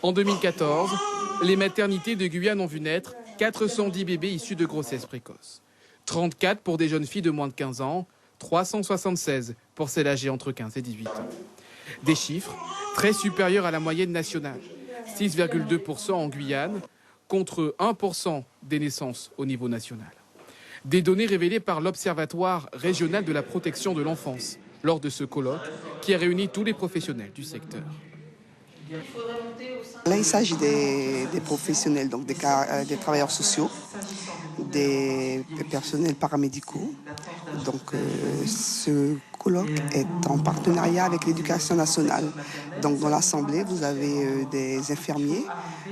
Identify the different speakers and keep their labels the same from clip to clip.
Speaker 1: En 2014, les maternités de Guyane ont vu naître 410 bébés issus de grossesses précoces. 34 pour des jeunes filles de moins de 15 ans, 376 pour celles âgées entre 15 et 18 ans. Des chiffres très supérieurs à la moyenne nationale, 6,2% en Guyane, contre 1% des naissances au niveau national. Des données révélées par l'Observatoire régional de la protection de l'enfance lors de ce colloque qui a réuni tous les professionnels du secteur.
Speaker 2: Là, il s'agit des professionnels, donc des travailleurs sociaux, des personnels paramédicaux. Donc, ce colloque est en partenariat avec l'Éducation nationale. Donc, dans l'Assemblée, vous avez des infirmiers,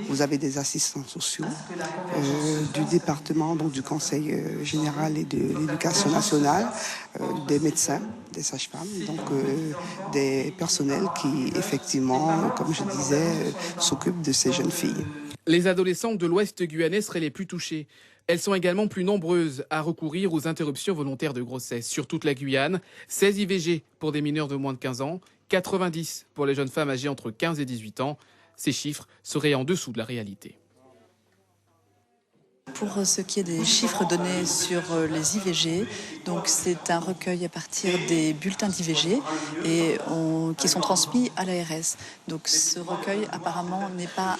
Speaker 2: vous avez des assistants sociaux du département, donc du Conseil général et de l'Éducation nationale, des médecins, des sages-femmes, donc des personnels qui, effectivement, comme je disais, s'occupent de ces jeunes filles.
Speaker 1: Les adolescentes de l'Ouest guyanais seraient les plus touchées. Elles sont également plus nombreuses à recourir aux interruptions volontaires de grossesse. Sur toute la Guyane, 16 IVG pour des mineurs de moins de 15 ans, 90 pour les jeunes femmes âgées entre 15 et 18 ans. Ces chiffres seraient en dessous de la réalité.
Speaker 3: Pour ce qui est des chiffres donnés sur les IVG, donc c'est un recueil à partir des bulletins d'IVG et qui sont transmis à l'ARS. Donc ce recueil apparemment n'est pas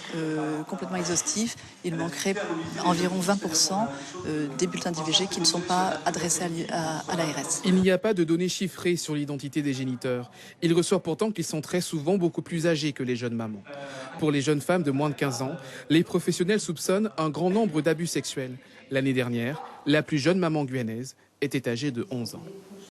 Speaker 3: complètement exhaustif. Il manquerait environ 20% des bulletins d'IVG qui ne sont pas adressés à l'ARS.
Speaker 1: Il n'y a pas de données chiffrées sur l'identité des géniteurs. Il ressort pourtant qu'ils sont très souvent beaucoup plus âgés que les jeunes mamans. Pour les jeunes femmes de moins de 15 ans, les professionnels soupçonnent un grand nombre d'abus sexuels. L'année dernière, la plus jeune maman guyanaise était âgée de 11 ans.